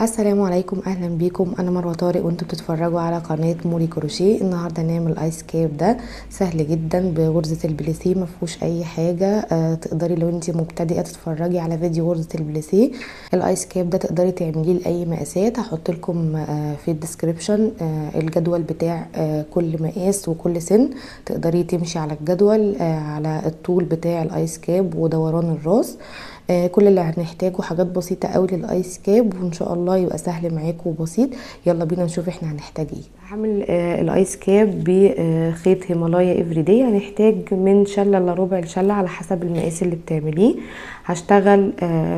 السلام عليكم، اهلا بيكم. انا مروه طارق وانتم بتتفرجوا على قناه موري كروشيه. النهارده نعمل ايس كاب. ده سهل جدا بغرزه البليسيه، ما فيهوش اي حاجه. تقدري لو انت مبتدئه تتفرجي على فيديو غرزه البليسيه. الايس كاب ده تقدري تعمليه لاي مقاسات. هحط لكم في الديسكريبشن الجدول بتاع كل مقاس وكل سن. تقدري تمشي على الجدول على الطول بتاع الايس كاب ودوران الراس. كل اللي هنحتاجه حاجات بسيطة قوي للايس كاب، وان شاء الله يبقى سهل معاكم وبسيط. يلا بينا نشوف احنا هنحتاج ايه. هعمل الايس كاب بخيط هيمالايا افريدي. هنحتاج من شلة لربع الشلة على حسب المقاس اللي بتعمليه. هشتغل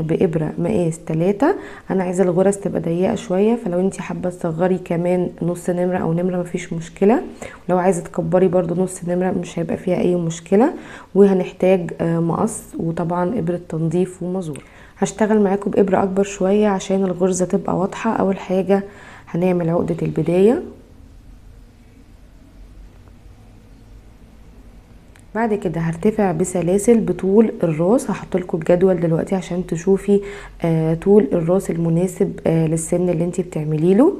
بإبرة مقاس 3. انا عايزة الغرز تبقى ضيقة شوية، فلو انتي حابة تصغري كمان نص نمرة او نمرة مفيش مشكلة. لو عايزة تكبري برضو نص نمرة مش هيبقى فيها اي مشكلة. وهنحتاج مقص، وطبعا ابرة تنظيف ومزور. هشتغل معاكم بإبرة اكبر شوية عشان الغرزة تبقى واضحة. اول حاجة هنعمل عقدة البداية، بعد كده هرتفع بسلاسل بطول الراس. هحط لكم الجدول دلوقتي عشان تشوفي طول الراس المناسب للسن اللي انتي بتعملي له.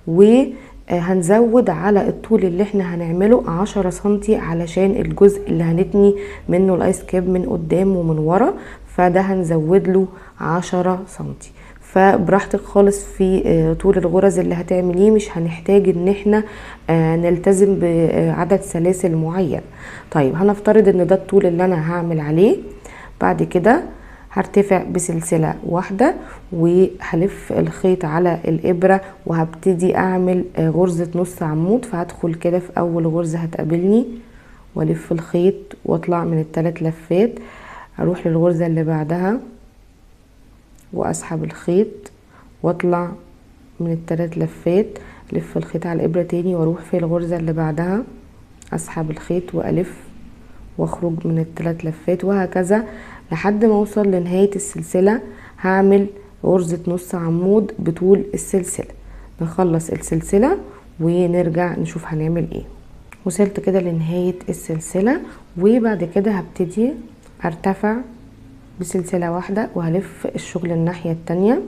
وهنزود على الطول اللي احنا هنعمله 10 سنتي علشان الجزء اللي هنتني منه الايس كاب من قدام ومن ورا، فده هنزود له 10 سنتي. فبراحتك خالص في طول الغرز اللي هتعمليه. مش هنحتاج ان احنا نلتزم بعدد سلاسل معين. طيب هنفترض ان ده الطول اللي انا هعمل عليه. بعد كده هرتفع بسلسلة واحدة وهلف الخيط على الابرة وهبتدي اعمل غرزة نص عمود. فهدخل كده في اول غرزة هتقابلني والف الخيط واطلع من ال3 لفات. اروح للغرزة اللي بعدها واسحب الخيط واطلع من ال3 لفات، الف الخيط على الابره تاني واروح في الغرزه اللي بعدها، اسحب الخيط والف واخرج من ال3 لفات، وهكذا لحد ما اوصل لنهايه السلسله. هعمل غرزه نص عمود بطول السلسله. نخلص السلسله ونرجع نشوف هنعمل ايه. وصلت كده لنهايه السلسله، وبعد كده هبتدي ارتفع بسلسلة واحدة وهلف الشغل الناحية التانية.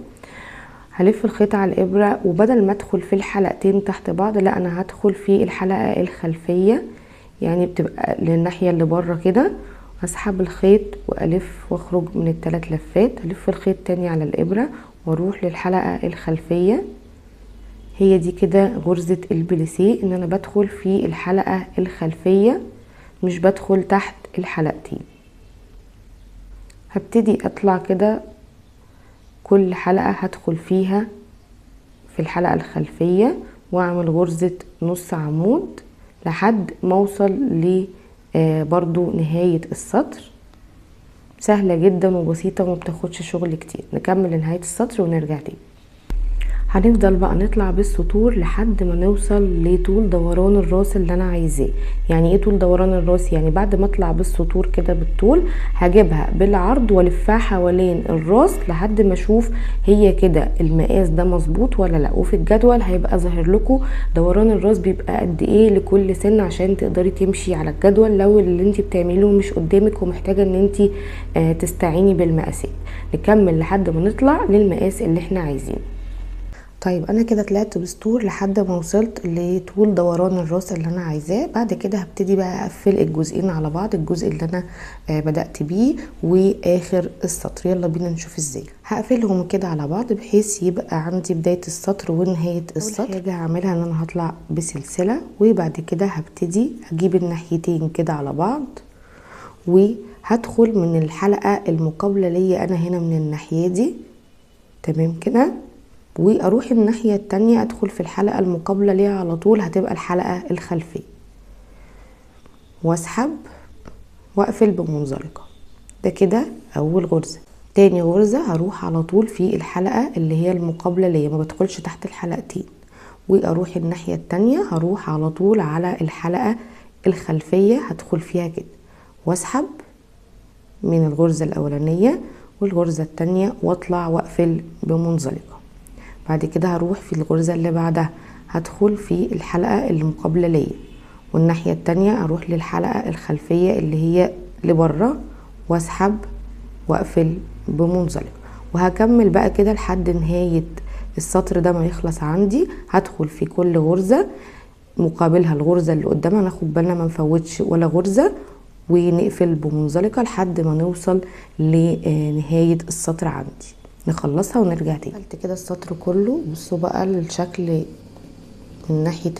هلف الخيط على الابرة، وبدل ما ادخل في الحلقتين تحت بعض لا انا هدخل في الحلقة الخلفية، يعني بتبقى للناحية اللي بره كده. اسحب الخيط والف واخرج من ال3 لفات، الف الخيط تاني على الابرة واروح للحلقة الخلفية. هي دي كده غرزة البليسيه، ان انا بدخل في الحلقة الخلفية مش بدخل تحت الحلقتين. هبتدي اطلع كده كل حلقة هدخل فيها في الحلقة الخلفية واعمل غرزة نص عمود لحد ما اوصل ل برضو نهاية السطر. سهلة جدا وبسيطة وما بتاخدش شغل كتير. نكمل لنهاية السطر ونرجع تاني. هنفضل بقى نطلع بالسطور لحد ما نوصل لطول دوران الراس اللي انا عايزاه. يعني ايه طول دوران الراس؟ يعني بعد ما اطلع بالسطور كده بالطول هجيبها بالعرض والفها حوالين الراس لحد ما اشوف هي كده المقاس ده مظبوط ولا لا. وفي الجدول هيبقى ظاهر لكم دوران الراس بيبقى قد ايه لكل سن عشان تقدري تمشي على الجدول لو اللي انت بتعمليه مش قدامك ومحتاجه ان انت تستعيني بالمقاسات. نكمل لحد ما نطلع للمقاس اللي احنا عايزينه. طيب انا كده طلعت بسطور لحد ما وصلت لطول دوران الراس اللي انا عايزاه. بعد كده هبتدي بقى اقفل الجزئين على بعض، الجزء اللي انا بدأت بيه واخر السطر. يلا بينا نشوف ازاي هقفلهم كده على بعض بحيث يبقى عندي بداية السطر ونهاية السطر. اول حاجة هعملها ان انا هطلع بسلسلة، وبعد كده هبتدي اجيب الناحيتين كده على بعض وهدخل من الحلقة المقابلة ليا انا هنا من الناحية دي. تمام كده، واروح الناحية التانية ادخل في الحلقة المقابلة ليها على طول، هتبقى الحلقة الخلفية، واسحب واقفل بمنزلقة. ده كده اول غرزة. تاني غرزة هروح على طول في الحلقة اللي هي المقابلة ليا، ما بدخلش تحت الحلقتين، واروح الناحية التانية هروح على طول على الحلقة الخلفية هدخل فيها كده واسحب من الغرزة الاولانية والغرزة التانية واطلع واقفل بمنزلقة. بعد كده هروح في الغرزة اللي بعدها هدخل في الحلقة المقابلة ليا، والناحية التانية اروح للحلقة الخلفية اللي هي لبره واسحب واقفل بمنزلق. وهكمل بقى كده لحد نهاية السطر ده ما يخلص عندي هدخل في كل غرزة مقابلها الغرزة اللي قدامها، ناخد بالنا ما نفوتش ولا غرزة، ونقفل بمنزلقة لحد ما نوصل لنهاية السطر عندي. نخلصها ونرجع تاني. قلت كده السطر كله. بصوا بقى الشكل من ناحية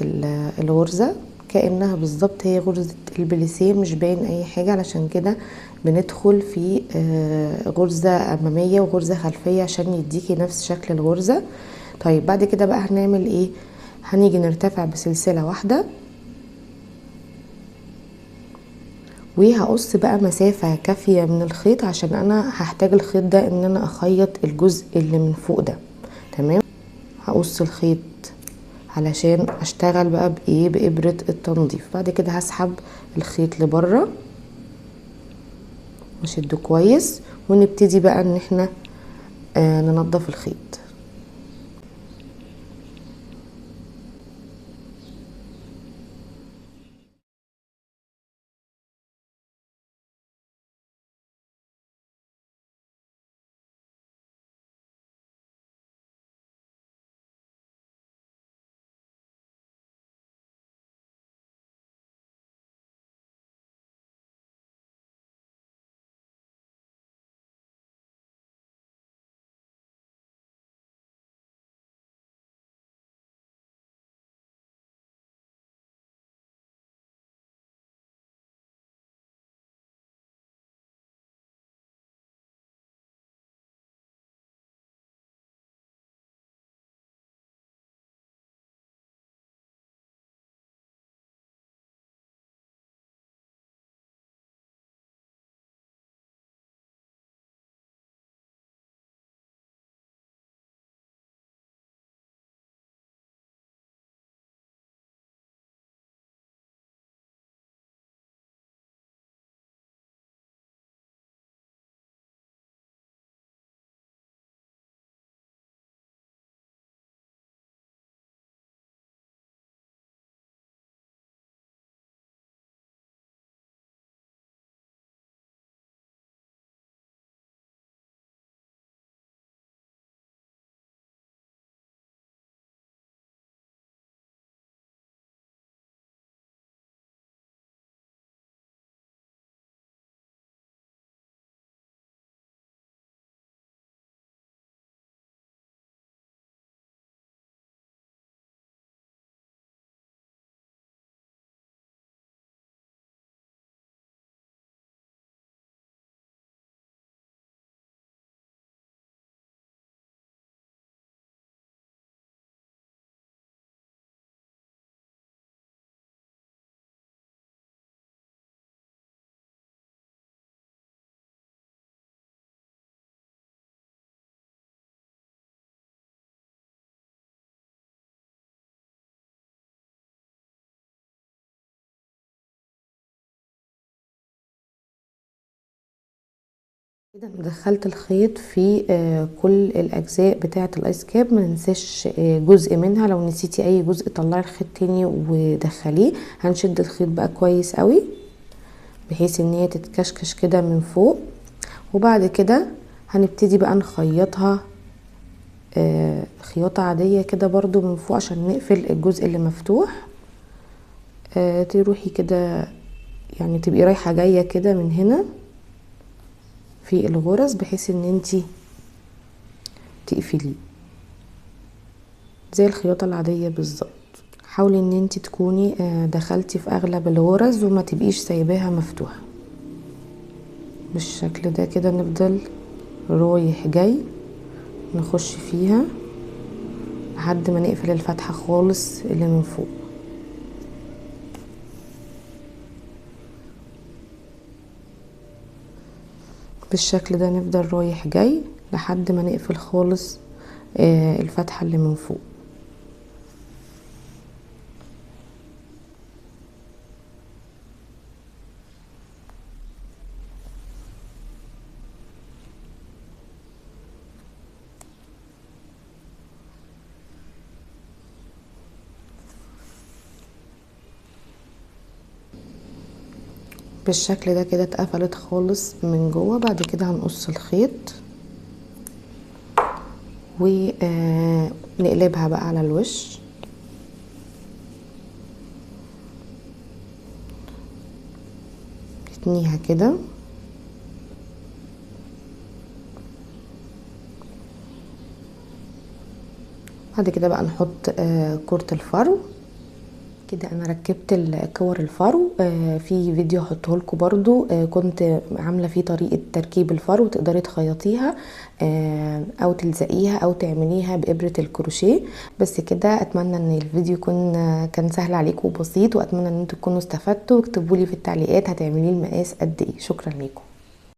الغرزة كأنها بالظبط هي غرزة البليسيه، مش باين اي حاجة، علشان كده بندخل في غرزة امامية وغرزة خلفية عشان يديكي نفس شكل الغرزة. طيب بعد كده بقى هنعمل ايه؟ هنيجي نرتفع بسلسلة واحدة، وهقص بقى مسافة كافية من الخيط عشان انا هحتاج الخيط ده ان انا اخيط الجزء اللي من فوق ده. تمام. هقص الخيط علشان اشتغل بقى بايه؟ بابرة التنظيف. بعد كده هسحب الخيط لبره واشده كويس، ونبتدي بقى ان احنا ننظف الخيط. كده دخلت الخيط في كل الاجزاء بتاعه الايس كاب. ما ننساش جزء منها، لو نسيتي اي جزء طلعي الخيط تاني ودخليه. هنشد الخيط بقى كويس قوي بحيث ان هي تتكشكش كده من فوق، وبعد كده هنبتدي بقى نخيطها خياطة عادية كده برضو من فوق عشان نقفل الجزء اللي مفتوح. تروحي كده يعني تبقي رايحة جاية كده من هنا في الغرز بحيث ان انتي تقفليه زي الخياطة العادية بالظبط. حاولي ان انتي تكوني دخلتي في اغلب الغرز وما تبقيش سايباها مفتوحة بالشكل ده. كده نفضل رايح جاي نخش فيها لحد ما نقفل الفتحة خالص اللي من فوق. بالشكل ده نفضل رايح جاي لحد ما نقفل خالص الفتحة اللي من فوق. بالشكل ده كده اتقفلت خالص من جوه. بعد كده هنقص الخيط ونقلبها بقى على الوش. نتنيها كده. بعد كده بقى نحط كرة الفرو كده. انا ركبت كور الفرو في فيديو هحطه لكم برضو، كنت عامله فيه طريقه تركيب الفرو، تقدري تخيطيها او تلزقيها او تعمليها بابره الكروشيه. بس كده اتمنى ان الفيديو يكون كان سهل عليكم وبسيط، واتمنى ان انتم تكونوا استفدتوا. اكتبوا لي في التعليقات هتعمليه المقاس قد ايه. شكرا لكم.